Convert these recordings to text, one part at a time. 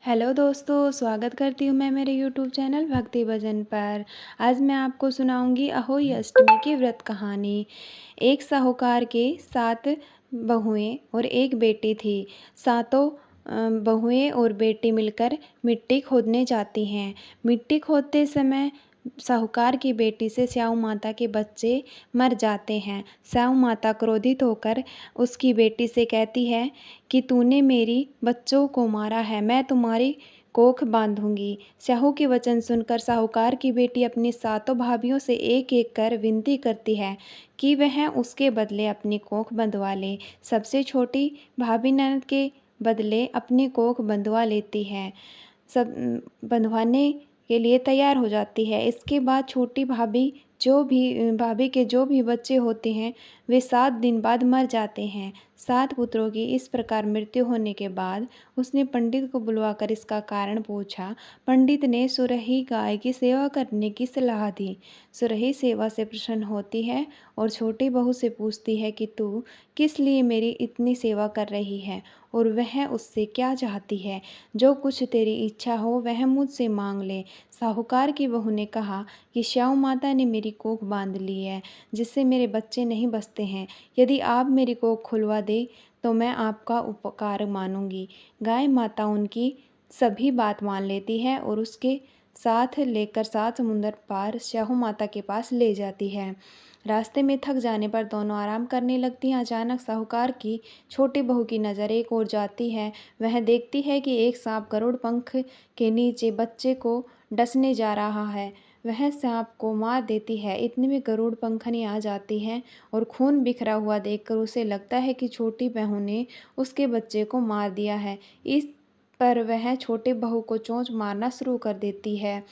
Hello दोस्तों, स्वागत करती हूँ मैं मेरे यूट्यूब चैनल भक्ति भजन पर। आज मैं आपको सुनाऊँगी अहोई अष्टमी की व्रत कहानी। एक साहूकार के 7 बहुएँ और 1 बेटी थी। सातों बहुएँ और बेटी मिलकर मिट्टी खोदने जाती हैं। मिट्टी खोदते समय साहूकार की बेटी से स्याऊ माता के बच्चे मर जाते हैं। स्याऊ माता क्रोधित होकर उसकी बेटी से कहती है कि तूने मेरी बच्चों को मारा है, मैं तुम्हारी कोख बांधूंगी। स्याहू के वचन सुनकर साहूकार की बेटी अपनी सातों भाभियों से एक एक कर विनती करती है कि वह उसके बदले अपनी कोख बंधवा ले। सबसे छोटी भाभी ननद के बदले अपनी कोख बंधवा लेती है, सब बंधवाने के लिए तैयार हो जाती है। इसके बाद छोटी भाभी के जो भी बच्चे होते हैं वे 7 दिन बाद मर जाते हैं। 7 पुत्रों की इस प्रकार मृत्यु होने के बाद उसने पंडित को बुलवाकर इसका कारण पूछा। पंडित ने सुरही गाय की सेवा करने की सलाह दी। सुरही सेवा से प्रसन्न होती है और छोटी बहू से पूछती है कि तू किस लिए मेरी इतनी सेवा कर रही है और वह उससे क्या चाहती है। जो कुछ तेरी इच्छा हो वह मुझसे मांग ले। साहूकार की बहू ने कहा कि स्याऊ माता ने मेरी कोख बांध ली है, जिससे मेरे बच्चे नहीं बचते हैं। यदि आप मेरी कोख खुलवा दे तो मैं आपका उपकार मानूंगी। गाय माता उनकी सभी बात मान लेती है और उसके साथ लेकर 7 समुंदर पार स्याहू माता के पास ले जाती है। रास्ते में थक जाने पर दोनों आराम करने लगती हैं। अचानक साहूकार की छोटी बहू की नज़र एक ओर जाती है। वह देखती है कि एक सांप गरुड़ पंख के नीचे बच्चे को डसने जा रहा है। वह सांप को मार देती है। इतने में गरुड़ पंखनी आ जाती है और खून बिखरा हुआ देखकर उसे लगता है कि छोटी बहू ने उसके बच्चे को मार दिया है। इस पर वह छोटी बहू को चोंच मारना शुरू कर देती है।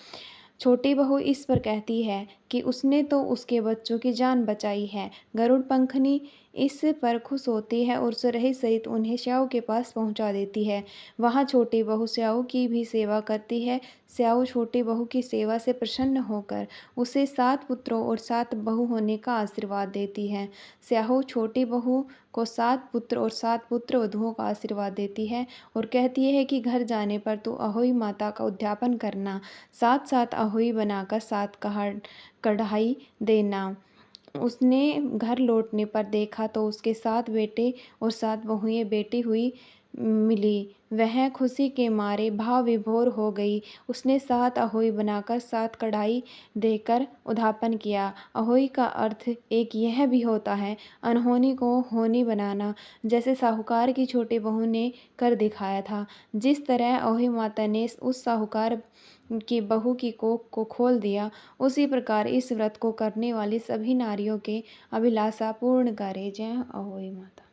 छोटी बहू इस पर कहती है कि उसने तो उसके बच्चों की जान बचाई है। गरुड़ पंखनी इस पर खुश होती है और सुरही सहित उन्हें स्याऊ के पास पहुंचा देती है। वहां छोटी बहू स्याऊ की भी सेवा करती है। स्याऊ छोटी बहू की सेवा से प्रसन्न होकर उसे 7 पुत्रों और 7 बहू होने का आशीर्वाद देती है। स्याऊ छोटी बहू को 7 पुत्र और 7 पुत्र वधुओं का आशीर्वाद देती है और कहती है कि घर जाने पर तू अहोई माता का उद्यापन करना। 7-7 अहोई बनाकर 7 कढ़ाई देना। उसने घर लौटने पर देखा तो उसके 7 बेटे और 7 बहुएं बेटी हुई मिली। वह खुशी के मारे भाव विभोर हो गई। उसने 7 अहोई बनाकर 7 कढ़ाई देकर उद्यापन किया। अहोई का अर्थ एक यह भी होता है अनहोनी को होनी बनाना, जैसे साहूकार की छोटी बहू ने कर दिखाया था। जिस तरह अहोई माता ने उस साहूकार की बहू की कोख को खोल दिया, उसी प्रकार इस व्रत को करने वाली सभी नारियों के अभिलाषा पूर्ण करे। जय अहोई माता।